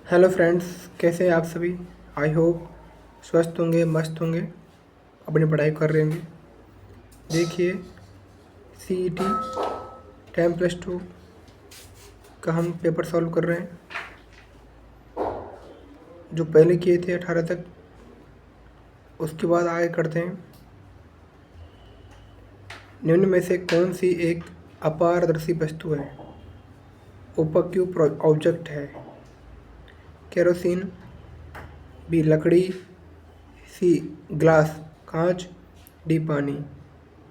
Hello friends, कैसे हैं आप सभी। आई होप स्वस्थ होंगे, मस्त होंगे, अपनी पढ़ाई कर रहे होंगे। देखिए, CET 10+2 का हम पेपर सॉल्व कर रहे हैं, जो पहले किए थे 18 तक। उसके बाद आगे करते हैं। निम्न में से कौन सी एक अपारदर्शी वस्तु है? ओपेक ऑब्जेक्ट है। केरोसिन, बी लकड़ी, सी ग्लास कांच, डी पानी।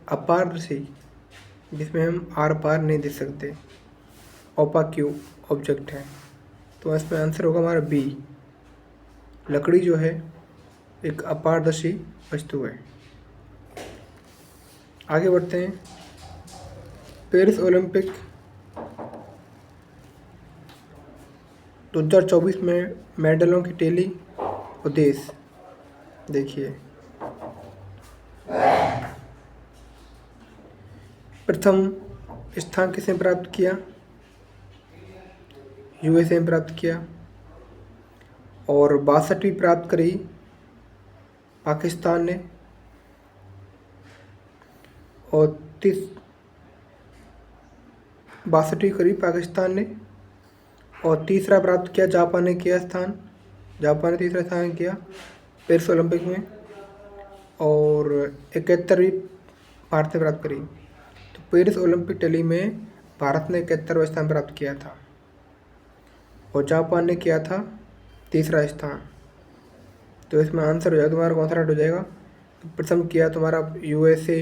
अपारदर्शी, जिसमें हम आर पार नहीं देख सकते, ओपाक्यू ऑब्जेक्ट है। तो इसमें आंसर होगा हमारा बी। लकड़ी जो है एक अपारदर्शी वस्तु है। आगे बढ़ते हैं। पेरिस ओलंपिक 2024 में मेडलों की टैली उद्देश्य देखिए। प्रथम स्थान किसने प्राप्त किया? USA ने प्राप्त किया। और 62वीं प्राप्त करी पाकिस्तान ने। और 62वीं करी पाकिस्तान ने। और तीसरा प्राप्त किया जापान ने किया स्थान। जापान ने तीसरा स्थान किया पेरिस ओलंपिक में। और 71वीं भारत ने प्राप्त करी। तो पेरिस ओलंपिक टैली में भारत ने 71वां स्थान प्राप्त किया था और जापान ने किया था तीसरा स्थान। तो इसमें आंसर हो जाएगा तुम्हारा, कौन सा राइट हो जाएगा? तो प्रथम किया तुम्हारा USA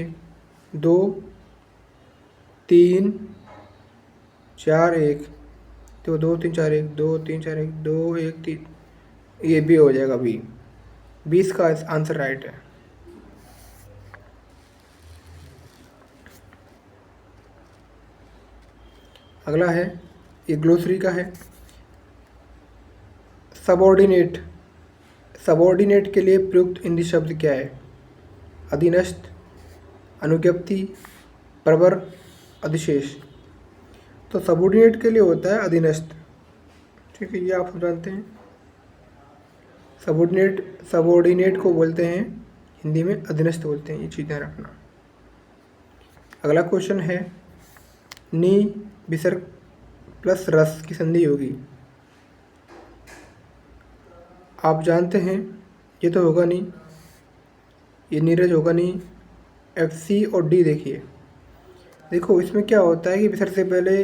2 3 4 1। तो 2 3 4 1 2 3 4 1 2 1 3, ये भी हो जाएगा बी। 20 का आंसर राइट है। अगला है, ये ग्लोसरी का है। सबऑर्डिनेट, सबऑर्डिनेट के लिए प्रयुक्त हिंदी शब्द क्या है? अधीनस्थ, अनुज्ञप्ति, प्रवर, अधिशेष। तो सबऑर्डिनेट के लिए होता है अधीनस्थ। ठीक है, ये आप सब जानते हैं। सबऑर्डिनेट को बोलते हैं हिंदी में अधीनस्थ बोलते हैं, ये चीज़ ध्यान रखना। अगला क्वेश्चन है, नी विसर्ग प्लस रस की संधि होगी। आप जानते हैं ये तो होगा नहीं, ये नीरज होगा नहीं। FC और D देखिए। देखो इसमें क्या होता है कि विसर्ग से पहले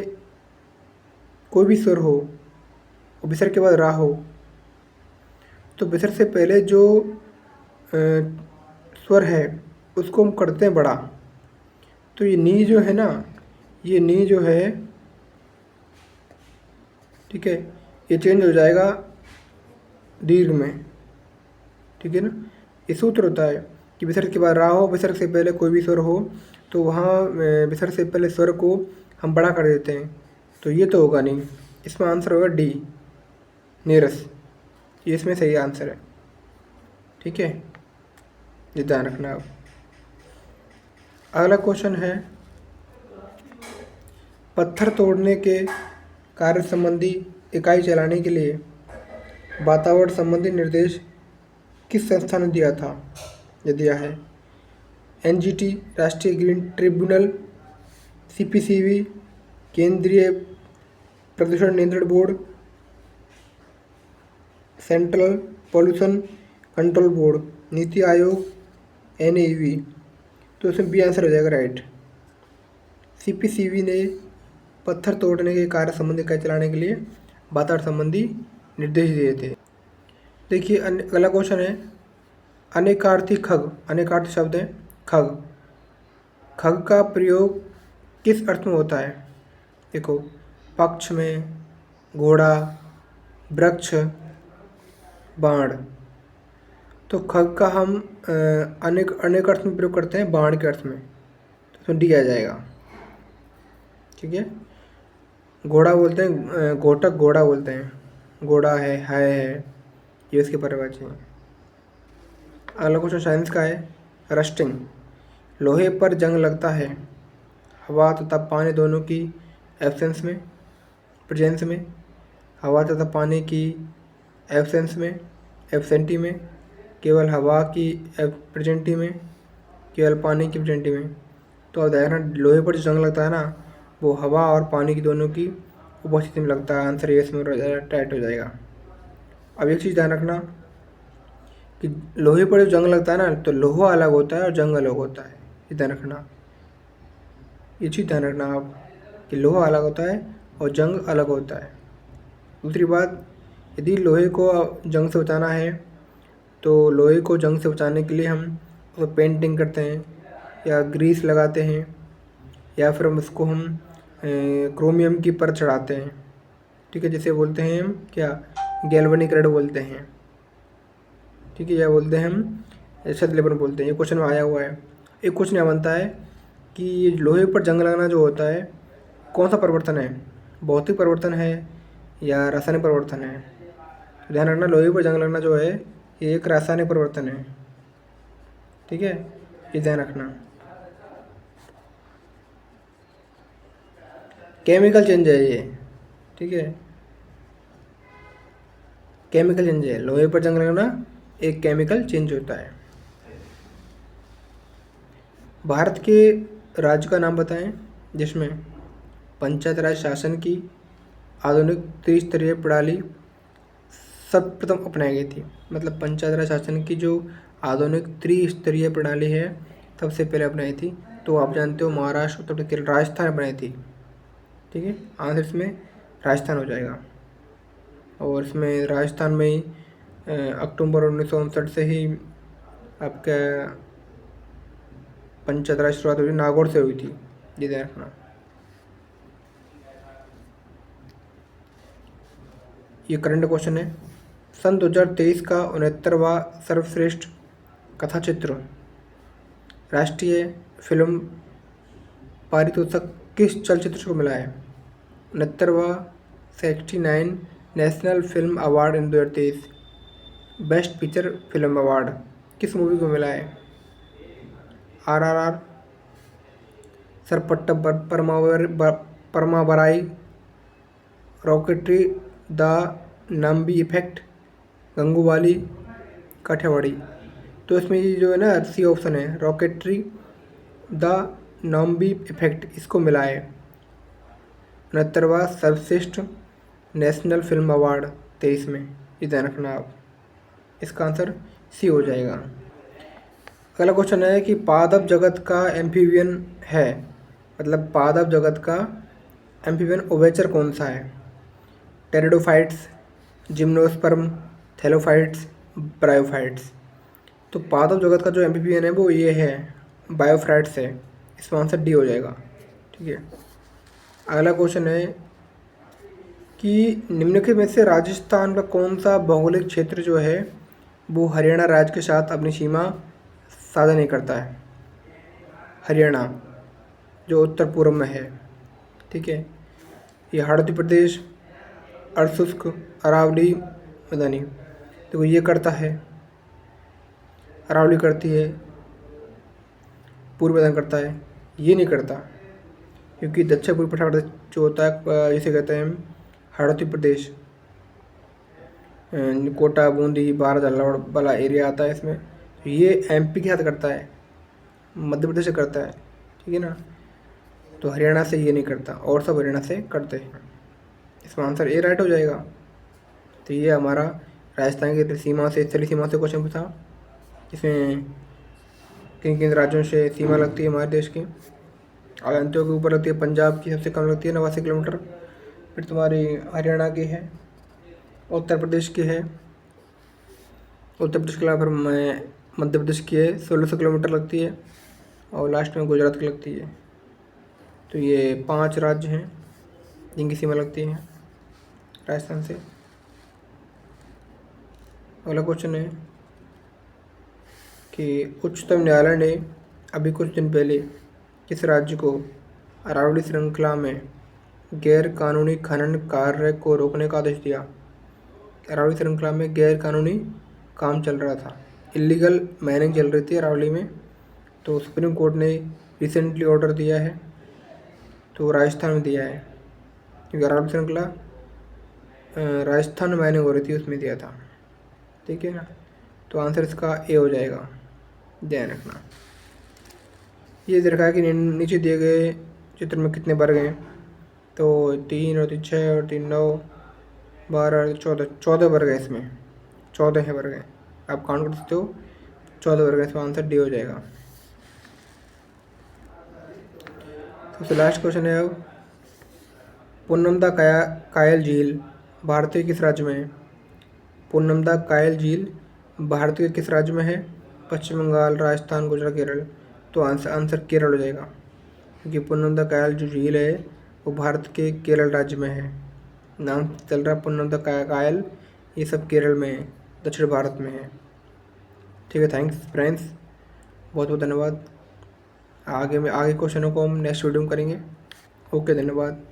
कोई भी स्वर हो और विसर्ग के बाद रा हो, तो विसर्ग से पहले जो स्वर है उसको हम करते हैं बड़ा। तो ये नी जो है ना, ये नी जो है, ठीक है, ये चेंज हो जाएगा दीर्घ में। ठीक है ना, ये सूत्र होता है कि विसर्ग के बाद रा हो, विसर्ग से पहले कोई भी स्वर हो, तो वहाँ विसर्ग से पहले स्वर को हम बड़ा कर देते हैं। तो ये तो होगा नहीं, इसमें आंसर होगा डी, नीरस। ये इसमें सही आंसर है। ठीक है, ये ध्यान रखना आप। अगला क्वेश्चन है, पत्थर तोड़ने के कार्य संबंधी इकाई चलाने के लिए वातावरण संबंधी निर्देश किस संस्था ने दिया था? ये दिया है NGT राष्ट्रीय ग्रीन ट्रिब्यूनल, CPCB केंद्रीय प्रदूषण नियंत्रण board, central pollution control board, NITI Aayog, NAV। तो इसमें बी आंसर हो जाएगा राइट। CPCB ने पत्थर तोड़ने के कार्य संबंधी इकाई चलाने के लिए वातावरण संबंधी निर्देश दिए थे। देखिए अगला क्वेश्चन है, अनेकार्थी खग, अनेकार्थी शब्द है खग, खग का प्रयोग किस अर्थ में होता है? देखो, पक्ष में, घोड़ा, वृक्ष, बाण। तो खग का हम अनेक अर्थ में प्रयोग करते हैं, बाण के अर्थ में। तो इसमें डी आ जाएगा। ठीक है, घोड़ा बोलते हैं, घोटक घोड़ा बोलते हैं, घोड़ा है, ये उसके परिभाषा है। अगला क्वेश्चन साइंस का है, रस्टिंग। लोहे पर जंग लगता है हवा तथा पानी दोनों की एब्सेंस में, प्रेजेंस में। हवा तथा पानी की एब्सेंस में, एब्सेंटी में, केवल हवा की प्रेजेंटी में, केवल पानी की प्रेजेंटी में। तो अब देखना लोहे पर जो जंग लगता है ना वो हवा और पानी की दोनों की उपस्थिति में लगता है। आंसर ये इसमें टाइट हो जाएगा। अब एक चीज़ ध्यान रखना कि लोहे पर जो जंग लगता है ना तो लोहा अलग होता है और जंग अलग होता है। ये ध्यान रखना, ये चीज़ ध्यान रखना आप कि लोहा अलग होता है और जंग अलग होता है। दूसरी बात, यदि लोहे को जंग से बचाना है तो लोहे को जंग से बचाने के लिए हम उसको पेंटिंग करते हैं या ग्रीस लगाते हैं या फिर हम उसको हम क्रोमियम की परत चढ़ाते हैं, ठीक है, जिसे बोलते हैं हम क्या, गैल्वेनिक रड बोलते हैं, ठीक है, या बोलते हैं हम छत लेबर बोलते हैं। ये क्वेश्चन में आया हुआ है। एक क्वेश्चन यह बनता है कि लोहे पर जंग लगना जो होता है कौन सा परिवर्तन है, भौतिक परिवर्तन है या रासायनिक परिवर्तन है। तो ध्यान रखना लोहे पर जंग लगना जो है ये एक रासायनिक परिवर्तन है, ठीक है, ये ध्यान रखना। केमिकल चेंज है ये, ठीक है, केमिकल चेंज है। लोहे पर जंग लगना एक केमिकल चेंज होता है। भारत के राज्य का नाम बताएं जिसमें पंचायत राज शासन की आधुनिक त्रिस्तरीय प्रणाली सर्वप्रथम अपनाई गई थी। मतलब पंचायत राज शासन की जो आधुनिक त्रिस्तरीय प्रणाली है सबसे पहले अपनाई थी। तो आप जानते हो महाराष्ट्र, उत्तर प्रदेश, राजस्थान बनाई थी, ठीक है, आंसर इसमें राजस्थान हो जाएगा। और इसमें राजस्थान में ही अक्टूबर 1959 से ही आपका पंचायत राज शुरुआत हुई, नागौर से हुई थी, ये ध्यान रखना। ये करंट क्वेश्चन है। सन 2023 का 69वां सर्वश्रेष्ठ कथाचित्र राष्ट्रीय फिल्म पारितोषिक किस चलचित्र को मिला है। 69वां 69 national film award in 2023 best picture film award किस मूवी को मिला है। RRR, Sarpatta Parambarai, Rocketry, the Nambi effect, Gangubai, Kathiawadi. तो इसमें ये जो है ना सी ऑप्शन है, रॉकेटरी द नाम्बी इफेक्ट, इसको मिला है 69वां सर्वश्रेष्ठ नेशनल फिल्म अवार्ड 23 में। ये ध्यान रखना आप, इसका आंसर सी हो जाएगा। अगला क्वेश्चन है कि पादप जगत का एम्फीबियन है, मतलब पादप जगत का एम्फीबियन उभयचर कौन सा है। Pteridophytes, gymnosperm, thallophytes, bryophytes. तो पादप जगत का जो एम्फीबियन है वो ये है, बायोफ्राइट्स है, इसका आंसर डी हो जाएगा, ठीक है। अगला क्वेश्चन है कि निम्नलिखित में से राजस्थान का कौन सा भौगोलिक क्षेत्र जो है वो हरियाणा राज्य के साथ अपनी सीमा साझा नहीं करता है। हरियाणा जो उत्तर पूर्व में है, ठीक है, ये हाड़ौती प्रदेश, अर्धशुष्क, अरावली, मैदानी, तो ये करता है, अरावली करती है, पूर्व मैदान करता है, ये नहीं करता क्योंकि दक्षिण पूर्व पठार प्रदेश जो होता है इसे कहते हैं हाड़ौती प्रदेश, कोटा, बूंदी, बारा, झालावाड़ वाला एरिया आता है इसमें। तो ये MP के साथ करता है, मध्य प्रदेश से करता है, ठीक है ना। तो हरियाणा से ये नहीं करता और सब हरियाणा से करते हैं, इसका आंसर ए राइट हो जाएगा। तो ये हमारा राजस्थान की सीमा से, स्थलीय सीमा से क्वेश्चन पूछा, इसमें किन किन राज्यों से सीमा लगती है हमारे देश की। आप जानते हो कि ऊपर लगती है पंजाब की, सबसे कम लगती है 89 किलोमीटर, फिर तुम्हारी हरियाणा की है, उत्तर प्रदेश की है, उत्तर प्रदेश के अलावा फिर मध्य प्रदेश की है 1600 किलोमीटर लगती है, और लास्ट में गुजरात की लगती है। तो ये 5 राज्य हैं जिनकी सीमा लगती है राजस्थान से। अगला क्वेश्चन है कि उच्चतम न्यायालय ने अभी कुछ दिन पहले किस राज्य को अरावली श्रृंखला में गैर कानूनी खनन कार्य को रोकने का आदेश दिया। अरावली श्रृंखला में गैर कानूनी काम चल रहा था, इलीगल माइनिंग चल रही थी अरावली में, तो सुप्रीम कोर्ट ने रिसेंटली ऑर्डर दिया है, तो राजस्थान में दिया है क्योंकि अरावली श्रृंखला राजस्थान में माइनिंग हो रही थी उसमें दिया था, ठीक है ना। तो आंसर इसका ए हो जाएगा, ध्यान रखना। ये दे रखा है कि नीचे दिए गए चित्र में कितने वर्ग हैं, तो 3 और 3 6 और 3 9 12 और 14, 14 वर्ग है इसमें, 14 है वर्ग हैं, आप काउंट कर सकते हो, 14 वर्ग है, इसका आंसर डी हो जाएगा। सबसे लास्ट क्वेश्चन है अब, पुन्नमदा कायल झील भारत के किस राज्य में है? पुन्नमदा कायल झील भारत के किस राज्य में है? पश्चिम बंगाल, राजस्थान, गुजरात, केरल। तो आंसर केरल हो जाएगा, क्योंकि पुन्नमदा कायल जो झील है वो भारत के केरल राज्य में है। नाम चल रहा पुन्नमदा कायल, ये सब केरल में है, दक्षिण भारत में है। ठीक है, थैंक्स फ्रेंड्स, बहुत बहुत धन्यवाद। आगे क्वेश्चनों को हम नेक्स्ट वीडियो में करेंगे। ओके, धन्यवाद।